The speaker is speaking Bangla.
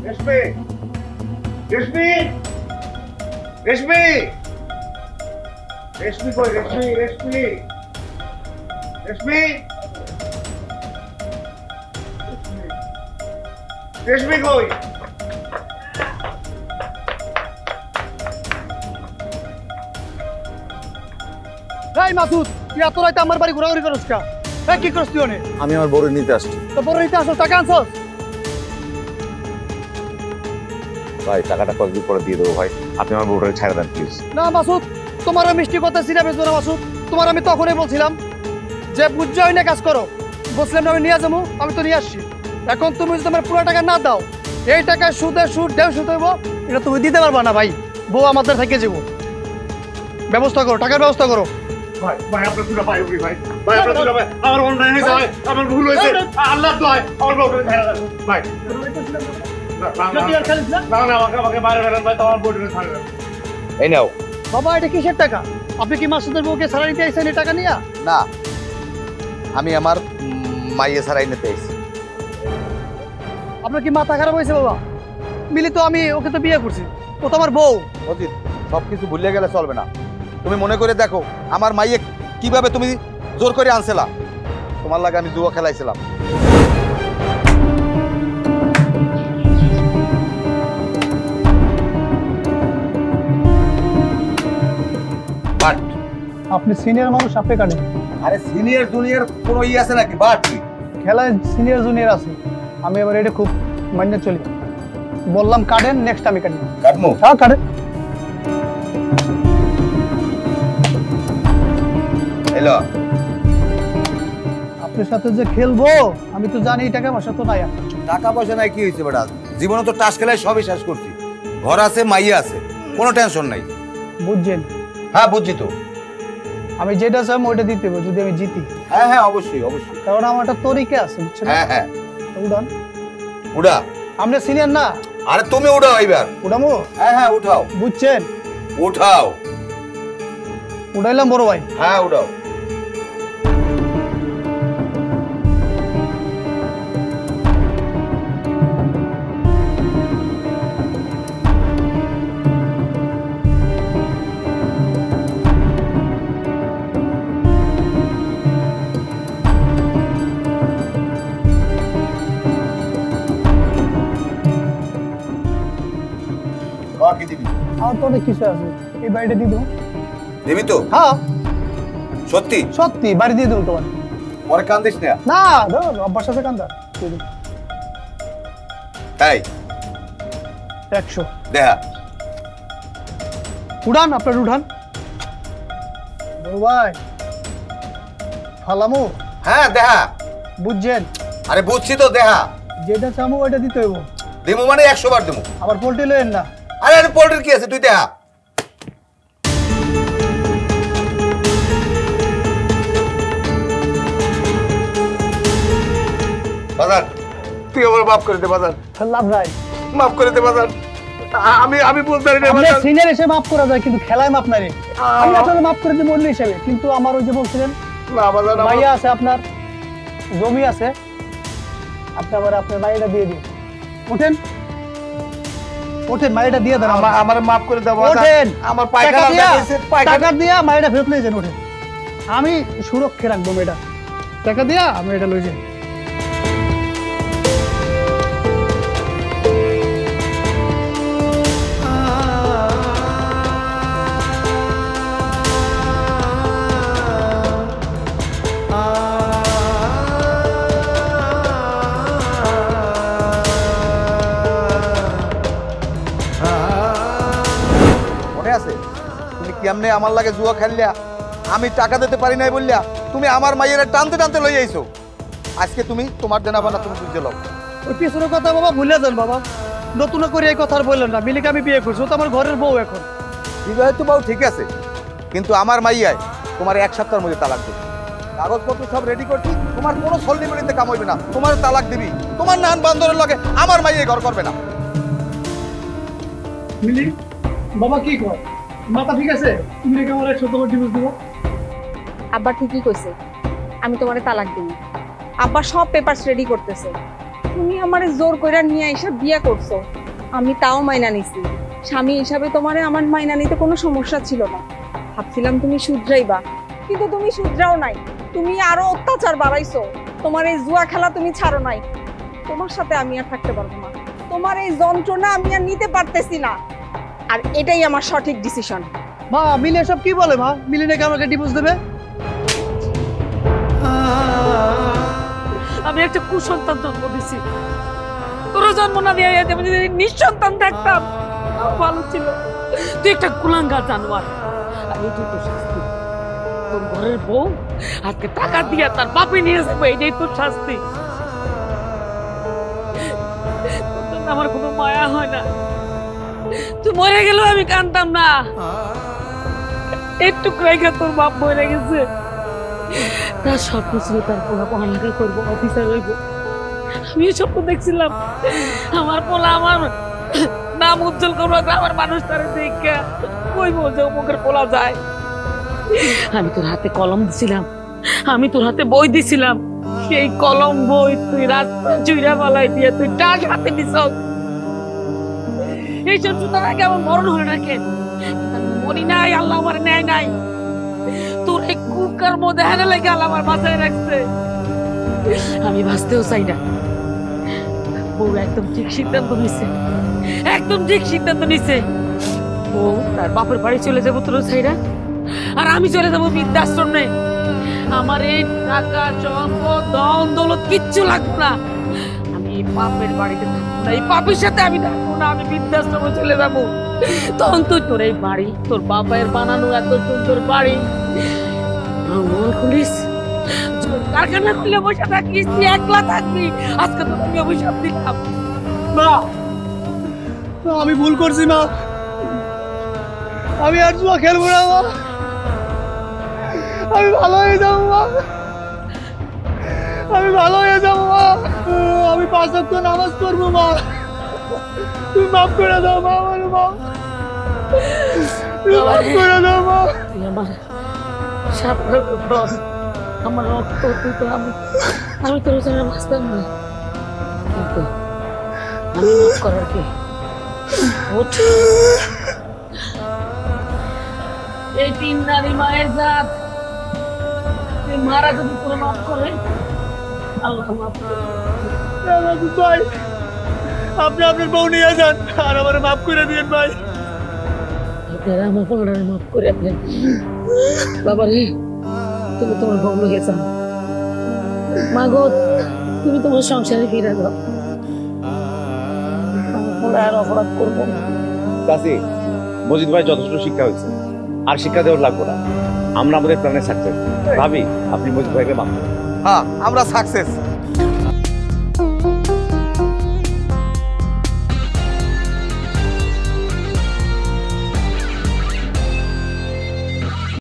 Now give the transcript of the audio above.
রেশমি রেশমি রেশমি রেশমি কই রেশমি রেশমি রেশমি রেশমি কই এই মাসুদ তুই এত রাইতে আমার বাড়ি ঘোরাঘুরি করছ কা? এই কি করছ তুই ওনে? আমি আমার বড় নিতে আসছি। তো বড় নিতে আসছ টাকা আনছস? ভাই টাকাটা কয়েকদিন পরে দিয়ে দেবো ভাই, আপনি আমার বউটাকে ছেড়ে দেন প্লিজ। না মাসুদ, তোমার মিষ্টি কথা সিরা বেজো না মাসুদ। তোমার আমি তখনই বলছিলাম যে বুঝছো না কাজ করো, বলছিলাম না আমি নিয়ে যাবো, আমি তো নিয়ে আসছি। এখন তুমি যদি তোমার পুরো টাকা না দাও, এই টাকা সুদে সুদ দেও সুদ হইব, এটা তুমি দিতে পারবা না ভাই। বউ আমাদের থেকে যাবো, ব্যবস্থা করো, টাকার ব্যবস্থা করো। ভাই ভাই আপনার দুটো ভাই উঠি ভাই ভাই আপনার দুটো ভাই আমার অন্যায় হয়েছে ভাই, আমার ভুল হয়েছে, আল্লাহ দোহাই আমার বউকে ছেড়ে দেন ভাই। না না আমাকে বাইরে বেরোন ভাই, তোমার বউকে ছেড়ে দেন। এই নাও। বাবা এটা কিসের টাকা? আপনি কি মাসুদের বউকে সারা নিতে আইছেন এই টাকা নিয়া? না, আমি আমার মাইয়ে ছাড়াই নিতে এসেছি। আপনার কি মাথা খারাপ হয়েছে বাবা? মিলি তো আমি ওকে তো বিয়ে করছি, ও তো আমার বউ। অজিত, সবকিছু ভুলে গেলে চলবে না। তুমি মনে করে দেখো আমার মাইয়ে কিভাবে তুমি জোর করে আনছিলা। তোমার লাগে আমি জুয়া খেলাইছিলাম। বাট আপনি সিনিয়র মানুষ, আপনি কাটেন। আরে সিনিয়র জুনিয়র কোনো আছে নাকি? বাট খেলায় সিনিয়র জুনিয়র আছে, আমি এবার এটা খুব মান্য চলি। বললাম কাটেন, নেক্সট আমি কাটি। কাটমু? হ্যাঁ কাটেন। হ্যালো, আপনার সাথে যে খেলবো আমি তো জানি, টাকা পয়সা তো নাই। টাকা পয়সা নাই কি হয়েছে বেটা? জীবনে তো টাস খেলায় সবই শেষ করছি। ঘর আছে, মাইয়া আছে, কোনো টেনশন নাই। বুঝছেন? হ্যাঁ বুঝছি তো। আমি যেটা চাই ওইটা দিতে হবে যদি আমি জিতি। হ্যাঁ হ্যাঁ অবশ্যই অবশ্যই। কারণ আমার একটা তরিকা আছে, বুঝছেন? হ্যাঁ হ্যাঁ উড়ান। উড়া। আপনি সিনিয়র না? আরে তুমি উঠাও এবার। উড়ামো? হ্যাঁ হ্যাঁ উঠাও। বুঝছেন? উঠাও। উড়াইলাম বড় ভাই। হ্যাঁ উঠাও। কি দিবি? আমার তো অনেক কিছু আছে, এই বাড়িটা দিয়ে দেবো। দিবি তো? হ্যাঁ সত্যি সত্যি, বাড়ি দিয়ে দেবো তোমার। পরে কান্দিস না। না অভ্যাস আছে কান্দা। তাই 100 দেখা। উড়ান, আপনার উঠান বড় ভাই। ফালামো? হ্যাঁ দেখা। বুঝছেন? আরে বুঝছি তো, দেখা। যেটা চামো ওইটা দিতে হইব। দিমু মানে 100 বার দিমু। আবার পোল্ট্রি লইেন না। আরে আরে পোল্ট্রির কি আছে, তুই দেখা। বাজার তুই আমার মাফ করে দে বাজার। লাভ নাই, মাফ করে দে বাজার। আমি বলতে পারি না আপনি বাজার। সিনিয়র এসে মাফ করা যায়, কিন্তু খেলায় মাফ নাই। আমি আপনাকে মাফ করে দেব অন্য হিসেবে, কিন্তু আমার ওই যে বলছিলেন না বাজার, ভাইয়া আছে, আপনার জমি আছে, আপনি আবার আপনার মাইয়াটা দিয়ে দিন। ওঠেন ওঠেন, মাইয়াটা দিয়ে দেন। আমার মাফ করে দাও বাজার। ওঠেন, আমার পায়খানা লাগছে, টাকা দিয়া মাইয়াটা ফেরত লয়ে যান। ওঠেন, আমি সুরক্ষা রাখবো মেয়েটা। টাকা দিয়া আমি এটা লয়ে যাই। তুমি কেমনে আমার লাগে জুয়া খেললা? আমি টাকা দিতে পারি নাই বললা তুমি আমার মাইয়ের টানতে টানতে লই আইছো। আজকে তুমি তোমার দেনা বানা তুমি বুঝে লও। ওই পিছনের কথা বাবা ভুলে যান বাবা, নতুন করে এই কথা আর বললেন না। মিলিকে আমি বিয়ে করছি, ও তো আমার ঘরের বউ। এখন বিবাহ তো বউ ঠিক আছে, কিন্তু আমার মাইয়ায় তোমার 1 সপ্তাহের মধ্যে তালাক দেবে। কাগজপত্র সব রেডি করছি, তোমার কোনো সল্লিমনিতে কাম হইবে না, তোমার তালাক দিবি। তোমার নান বান্দরের লগে আমার মাইয়ে ঘর করবে না। মিলি বাবা কি কয়, মাথা ঠিক আছে? তুমি রেখে আমার 100 টাকা ডিভোর্স দিব? আব্বা ঠিকই কইছে, আমি তোমারে তালাক দিব। আব্বা সব পেপারস রেডি করতেছে। তুমি আমারে জোর কইরা নিয়ে এসে বিয়ে করছো, আমি তাও মাইনা নিছি। স্বামী হিসাবে তোমারে আমার মাইনা নিতে কোনো সমস্যা ছিল না। ভাবছিলাম তুমি শুধরাইবা, কিন্তু তুমি শুধরাও নাই। তুমি আরো অত্যাচার বাড়াইছো। তোমার এই জুয়া খেলা তুমি ছাড়ো নাই। তোমার সাথে আমি আর থাকতে পারবো না। তোমার এই যন্ত্রণা আমি আর নিতে পারতেছি না। আর এটাই আমার সঠিক ডিসিশন। মা মিলি এসব কি বলে? মা মিলি নাকি আমাকে ডিভোর্স দেবে? আমি একটা কুসন্তান জন্ম দিছি। তোর জন্ম না দিয়ে আমি যদি নিঃসন্তান থাকতাম তাও ভালো ছিল। তুই একটা কুলাঙ্গার জানোয়ার। আর এইটাই তোর শাস্তি। তোর ঘরের বউ আজকে টাকা দিয়ে তার বাপে নিয়ে যাবে, এটাই তোর শাস্তি। তোর জন্য আমার কোনো মায়া হয় না। তুই মরে গেলেও আমি কানতাম না। একটু ক্রাইকা তোর বাপ মরে গেছে। তার স্বপ্ন ছিল তার পোলা পড়ালেখা করবো, অফিসার হইব। আমি স্বপ্ন দেখছিলাম আমার পোলা আমার নাম উজ্জ্বল করবো, আমার মানুষ তার দেখে কইব যে অমুকের পোলা যায়। আমি তোর হাতে কলম দিছিলাম, আমি তোর হাতে বই দিছিলাম। সেই কলম বই তুই রাস্তা চুইরা পালাই দিয়ে তুই টাক হাতে নিছ। এইসব সুতরাং আগে আমার মরণ হলো না কেন? মরি নাই, আল্লাহ আমার নেয় নাই। তোর এই কুকার মধ্যে হেনে লেগে আল্লাহ আমার বাঁচায় রাখছে। আমি বাঁচতেও চাই না। বউ একদম ঠিক সিদ্ধান্ত নিছে, একদম ঠিক সিদ্ধান্ত নিছে। বউ তার বাপের বাড়ি চলে যাবো তোর ছাইরা, আর আমি চলে যাবো বৃদ্ধাশ্রমে। আমার এই টাকা সম্পদ ধন দৌলত কিচ্ছু লাগবে না। আমি এই বাপের বাড়িতে থাকবো না, এই বাপের সাথে আমি থাকবো না। আমি বৃদ্ধাশ্রমে চলে যাবো। তখন তুই তোর এই বাড়ি, তোর বাপের বানানো এত সুন্দর বাড়ি খুলিস, কারখানা খুলে বসে থাকিস, তুই একলা থাকবি। আজকে তো আমি অভিশাপ দিলাম। মা আমি ভুল করছি মা, আমি আর জুয়া খেলবো না মা। আমি ভালো হয়ে যাবো মা, আমি ভালো হয়ে যাবো মা। আমি 5 ওয়াক্ত নামাজ পড়বো মা। তুমি মাফ করে দাও মা, আমার মা তুমি মাফ করে দাও মা। তুই আমার সাপড়া বস, আমার রক্ত, তুই তো আমি তোর জন্য বাঁচতাম না। কিন্তু আমি মাফ করার কে? ওঠ। এই 3 নারী মায়ের জাত, তুই মারা যদি তোর মাফ করে, আল্লাহ মাফ করে। ভাই আপনি আপনার বউ নিয়ে যান আর আমার মাফ করে দিন ভাই। আপনারা আমার পোলারে মাফ করে দেন। বাবা রে, তুমি তোমার বউ লইয়া যাও। মা গো, তুমি তোমার সংসারে ফিরে যাও। আমার পোলা আর অপরাধ করবো না। চাচি, মজিদ ভাই যথেষ্ট শিক্ষা হয়েছে, আর শিক্ষা দেওয়ার লাগবে না। আমরা আমাদের প্ল্যানে সাকসেস। ভাবি, আপনি মজিদ ভাইকে মাফ করুন। হ্যাঁ আমরা সাকসেস।